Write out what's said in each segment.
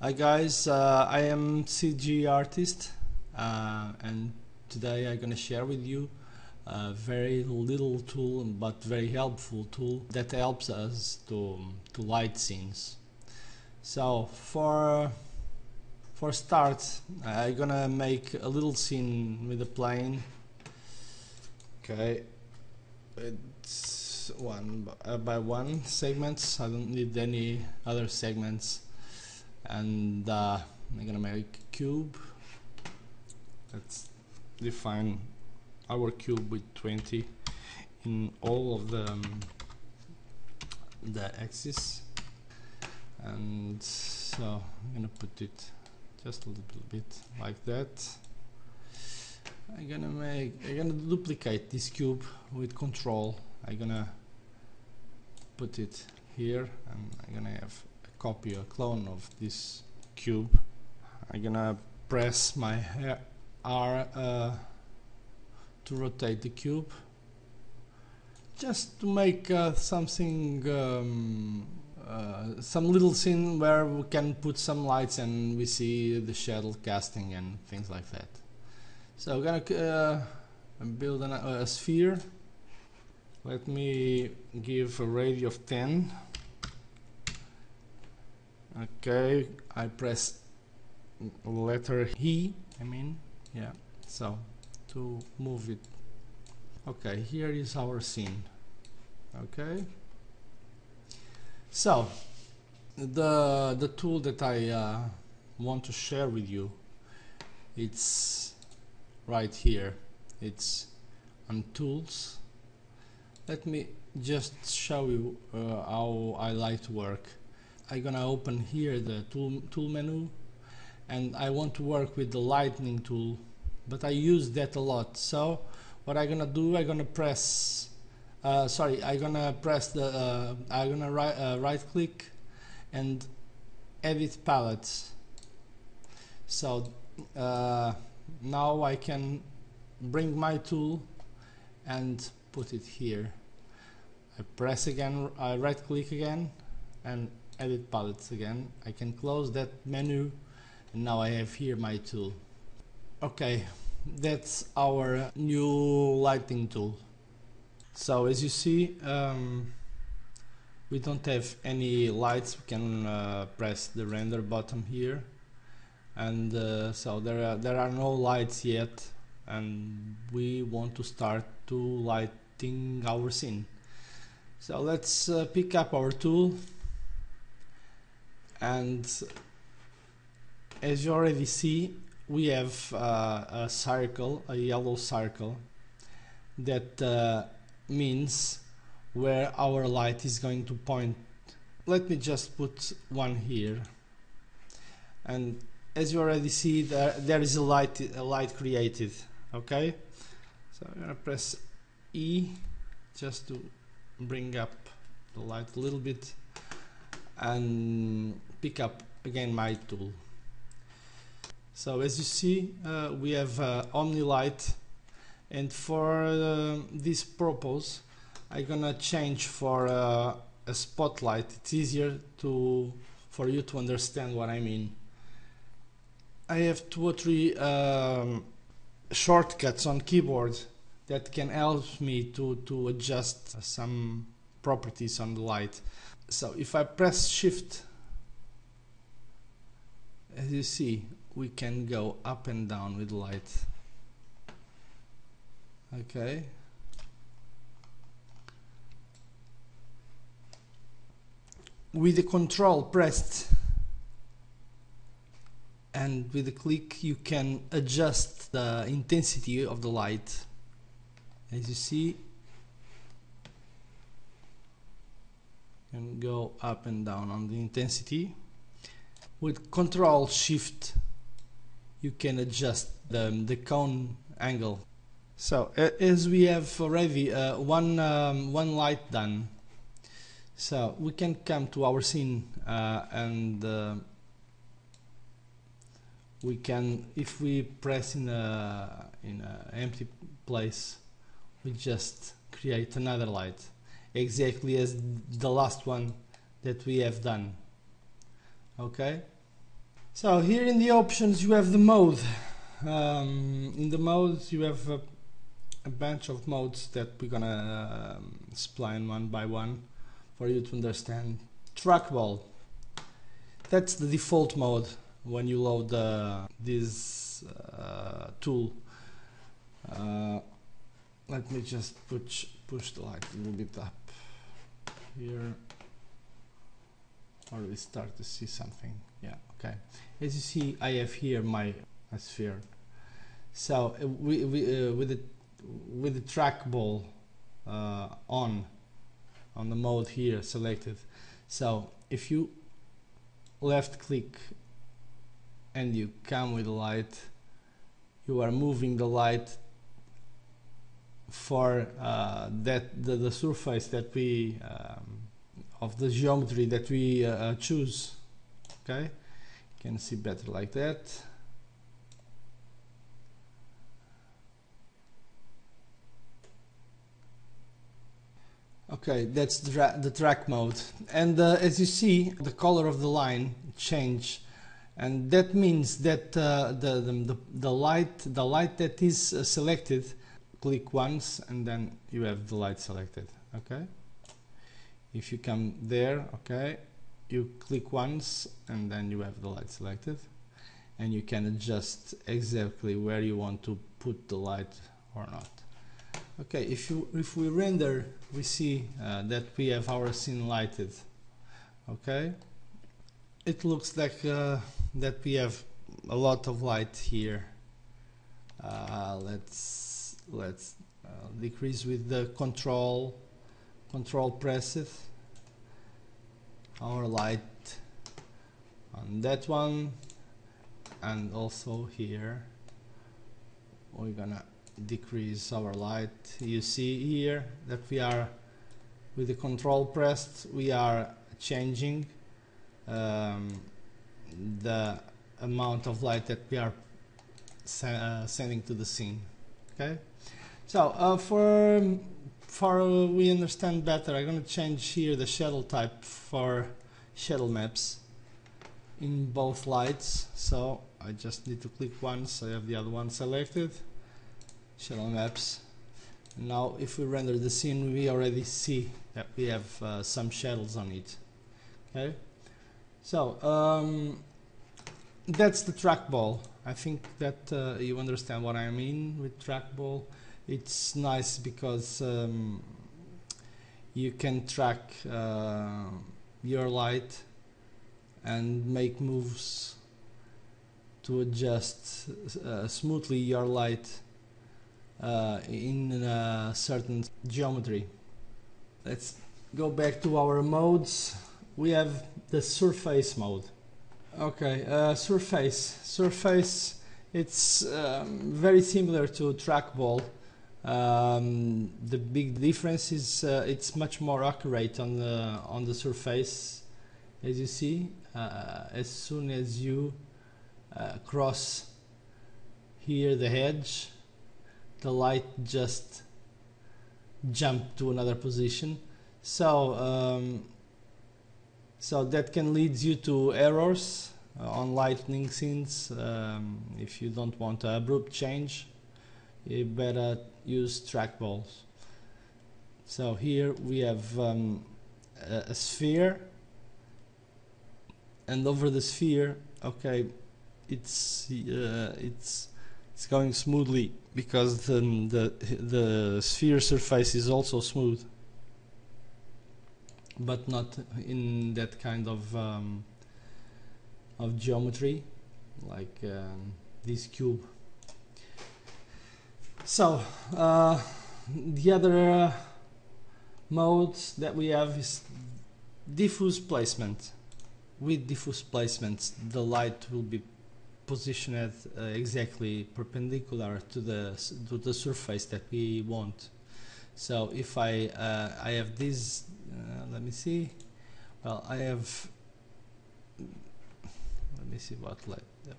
Hi guys, I am CG artist and today I'm gonna share with you a very little tool but very helpful tool that helps us to light scenes. So for start, I'm gonna make a little scene with a plane. Okay, it's one by one segments. I don't need any other segments. And I'm gonna make a cube. Let's define our cube with 20 in all of the axis, and so I'm gonna put it just a little bit like that. I'm gonna duplicate this cube with Control. I'm gonna put it here, and I'm gonna have copy a clone of this cube. I'm gonna press my R to rotate the cube, just to make something, some little scene where we can put some lights and we see the shadow casting and things like that. So we're gonna build a sphere. Let me give a radius of 10. Okay, I press letter E, so to move it. Okay, here is our scene. Okay, so the tool that I want to share with you, it's right here. It's on Tools. Let me just show you how I like to work. I'm gonna open here the tool menu, and I want to work with the lighting tool, but I use that a lot. So what I'm gonna do, I'm gonna press I'm gonna right click and edit palettes. So now I can bring my tool and put it here. I press again, I right click again and edit palettes again. I can close that menu, and now I have here my tool. Okay, that's our new lighting tool. So as you see, we don't have any lights. We can press the render button here, and so there are no lights yet, and we want to start to lighting our scene. So let's pick up our tool. And as you already see, we have a circle, a yellow circle, that means where our light is going to point. Let me just put one here, and as you already see, there is a light created. Okay, so I'm gonna press E just to bring up the light a little bit, and pick up again my tool. So as you see, we have Omni Light, and for this purpose I'm gonna change for a spotlight. It's easier for you to understand what I mean. I have 2 or 3 shortcuts on keyboard that can help me to adjust some properties on the light. So if I press Shift, as you see, we can go up and down with light. Okay. With the Control pressed and with the click, you can adjust the intensity of the light. As you see, and go up and down on the intensity. With Control Shift, you can adjust the cone angle. So as we have already one light done, so we can come to our scene and we can, if we press in a empty place, we just create another light, exactly as the last one that we have done. Okay, So here in the options you have the mode. In the modes you have a bunch of modes that we're gonna explain one by one for you to understand. Trackball, that's the default mode when you load this tool. Let me just push the light a little bit up here. Already start to see something. Yeah, okay. As you see, I have here my sphere. So with the trackball on the mode here selected. So if you left click and you come with the light, you are moving the light for the surface that we of the geometry that we choose. Okay, you can see better like that. Okay, that's the track mode, and as you see, the color of the line change, and that means that the light that is selected, click once and then you have the light selected. Okay, if you come there, okay, you click once and then you have the light selected, and you can adjust exactly where you want to put the light or not. Okay, if we render, we see that we have our scene lighted. Okay, it looks like that we have a lot of light here. Let's decrease with the control pressed. Our light on that one, and also here we're gonna decrease our light. You see here that we are with the control pressed, we are changing the amount of light that we are sending to the scene. Okay, so for we understand better, I'm going to change here the shadow type for shadow maps in both lights. So I just need to click once, I have the other one selected, shadow maps. Now if we render the scene, we already see that we have some shadows on it. Okay, so that's the trackball. I think that you understand what I mean with trackball. It's nice because you can track your light and make moves to adjust smoothly your light in a certain geometry. Let's go back to our modes. We have the surface mode. Okay, surface, it's very similar to trackball. The big difference is it's much more accurate on the surface. As you see, as soon as you cross here the edge, the light just jump to another position. So so that can lead you to errors on lightning scenes. If you don't want an abrupt change, you better use trackballs. So here we have a sphere, and over the sphere, okay, it's going smoothly because the sphere surface is also smooth, but not in that kind of geometry like this cube. So the other modes that we have is diffuse placement. With diffuse placements, the light will be positioned exactly perpendicular to the surface that we want. So if I have this, let me see. Well, I have. Let me see what light that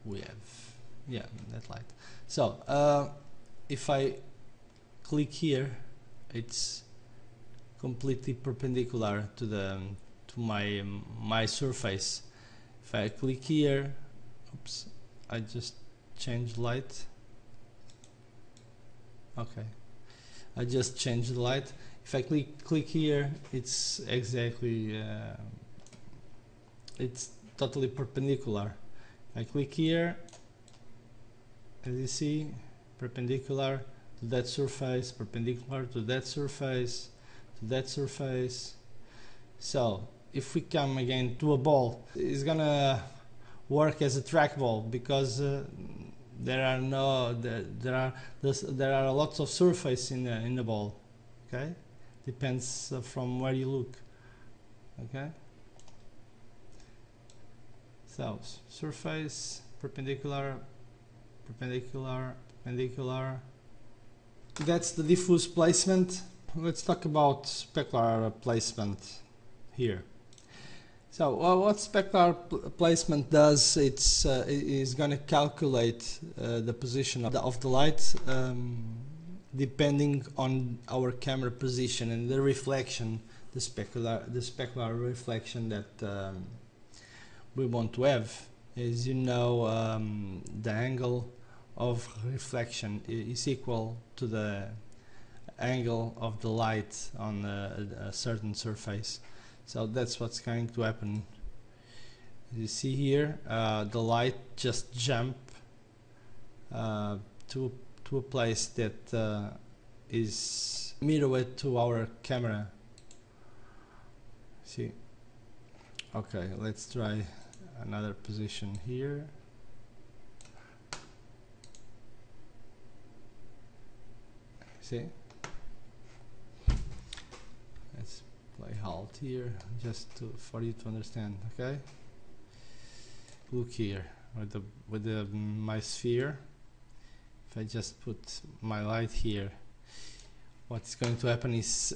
we have. Yeah, that light. So if I click here, it's completely perpendicular to my surface. If I click here, oops, I just changed light. Okay, I just changed the light. If I click here, it's exactly it's totally perpendicular. I click here, as you see, perpendicular to that surface, perpendicular to that surface, to that surface. So if we come again to a ball, it's gonna work as a trackball because there are lots of surface in the ball. Okay, depends from where you look. Okay, so surface, perpendicular, perpendicular, perpendicular. That's the diffuse placement. Let's talk about specular placement here. So what specular placement does, it's is going to calculate the position of the light depending on our camera position and the reflection, the specular reflection that we want to have. As you know, the angle of reflection is equal to the angle of the light on a certain surface. So that's what's going to happen. You see here, the light just jump to a place that is mirrored to our camera. See? Okay, let's try another position here. See? Let's play halt here just for you to understand. Okay, look here with my sphere. If I just put my light here, what's going to happen is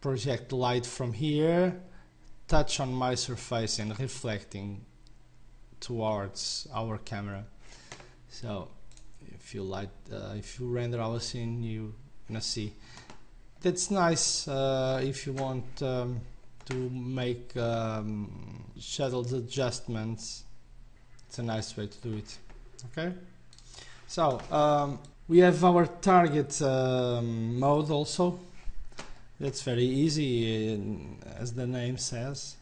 project light from here, touch on my surface and reflecting towards our camera. So if you render our scene, you're gonna see. That's nice if you want to make shadows adjustments. It's a nice way to do it. Okay, so we have our target mode also. That's very easy, as the name says.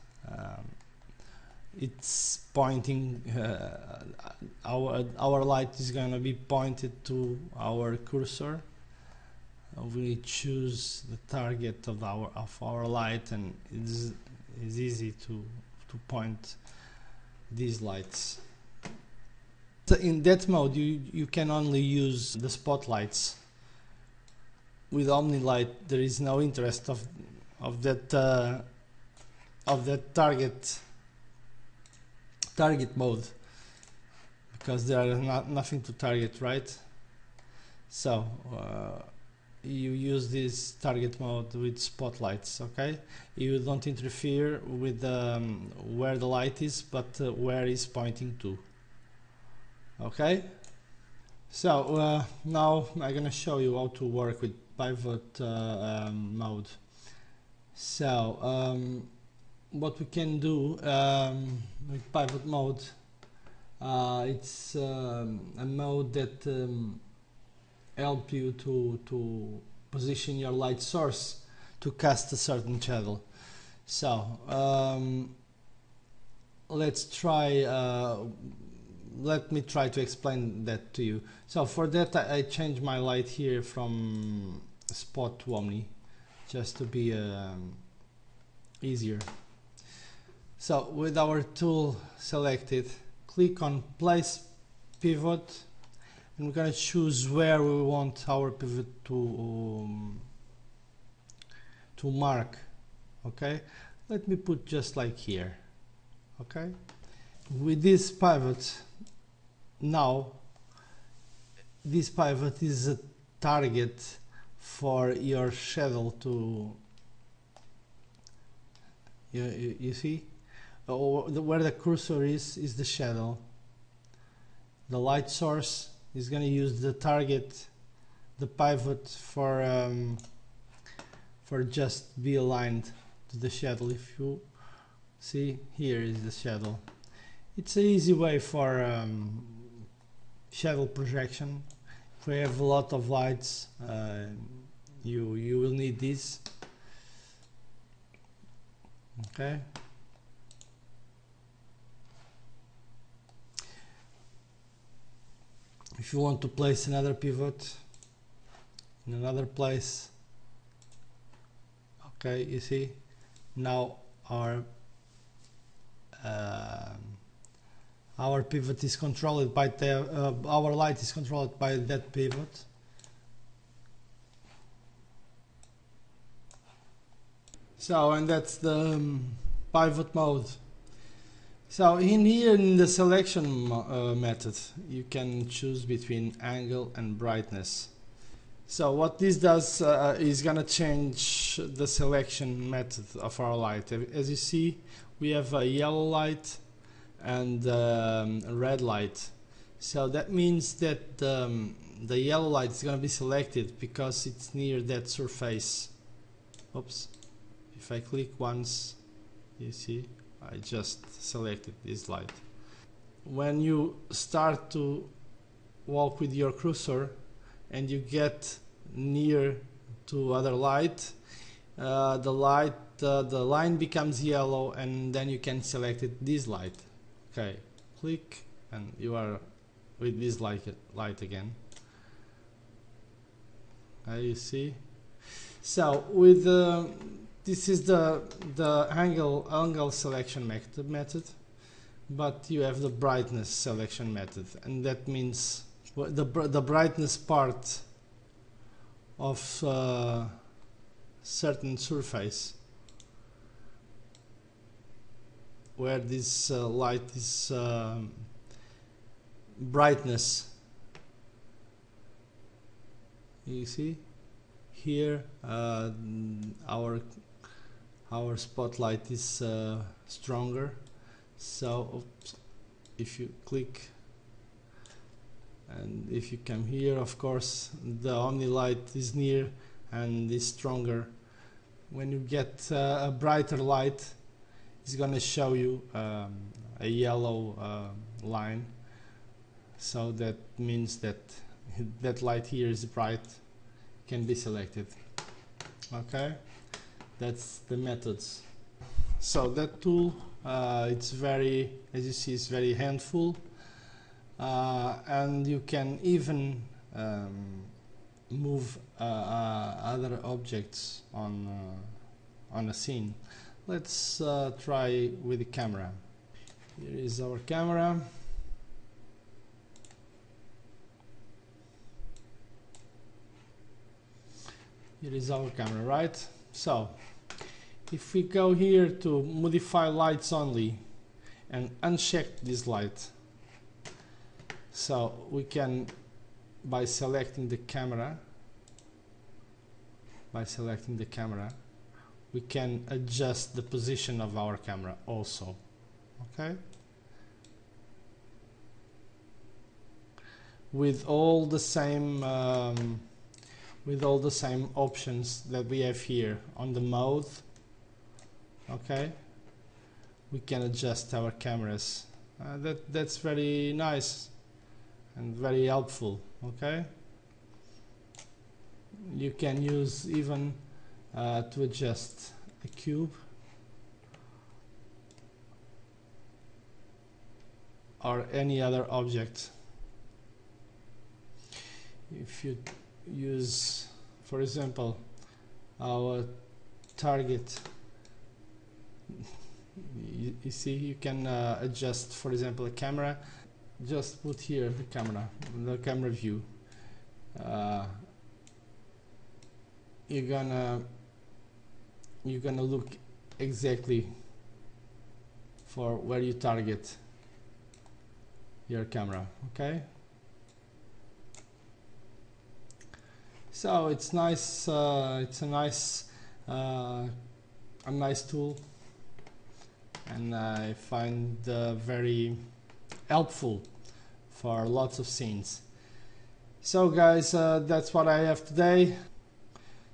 It's pointing, our light is going to be pointed to our cursor. We choose the target of our light, and it's easy to point these lights. So in that mode, you can only use the spotlights. With OmniLight, there is no interest of that target mode, because there are nothing to target, right? So you use this target mode with spotlights. Okay, you don't interfere with where the light is, but where it's pointing to. Okay, so now I'm gonna show you how to work with pivot mode. So what we can do with pivot mode, it's a mode that help you to position your light source to cast a certain shadow. So let's try, let me try to explain that to you. So for that I change my light here from spot to omni, just to be easier. So with our tool selected, click on place pivot, and we're going to choose where we want our pivot to mark. Okay, let me put just like here. Okay, with this pivot, now this pivot is a target for your shadow to, you see, where the cursor is the shadow. The light source is going to use the target, the pivot, for just be aligned to the shadow. If you See, here is the shadow. It's an easy way for shadow projection. If we have a lot of lights, you will need this. Okay. If you want to place another pivot in another place, okay, you see now our pivot is controlled by our light is controlled by that pivot. So, and that's the pivot mode. So in here, in the selection method, you can choose between angle and brightness. So what this does is gonna change the selection method of our light. As you see, we have a yellow light and a red light. So that means that the yellow light is gonna be selected because it's near that surface. Oops. If I click once, you see, I just selected this light. When you start to walk with your cursor and you get near to other light, the line becomes yellow, and then you can select this light. Okay, click and you are with this light again. You see. So with this is the angle selection method, but you have the brightness selection method, and that means the brightness part of certain surface where this light is brightness. You see here our spotlight is stronger. So if you click and if you come here, of course the omni light is near and is stronger. When you get a brighter light, it's gonna show you a yellow line, so that means that that light here is bright, can be selected. Okay, that's the methods. So that tool, it's very, as you see, it's very handful, and you can even move other objects on a scene. Let's try with the camera. Here is our camera. Here is our camera, right? So if we go here to modify lights only and uncheck this light, so we can, by selecting the camera, we can adjust the position of our camera also. Okay, with all the same options that we have here on the mode. Okay, we can adjust our cameras. That's very nice and very helpful. Okay, you can use even to adjust a cube or any other object. If you use, for example, our target, you see, you can adjust, for example, a camera. Just put here the camera view. You're gonna look exactly for where you target your camera. Okay, so it's nice. It's a nice tool, and I find very helpful for lots of scenes. So guys, that's what I have today.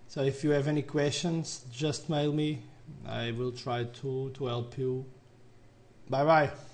So if you have any questions, just mail me. I will try to help you Bye bye.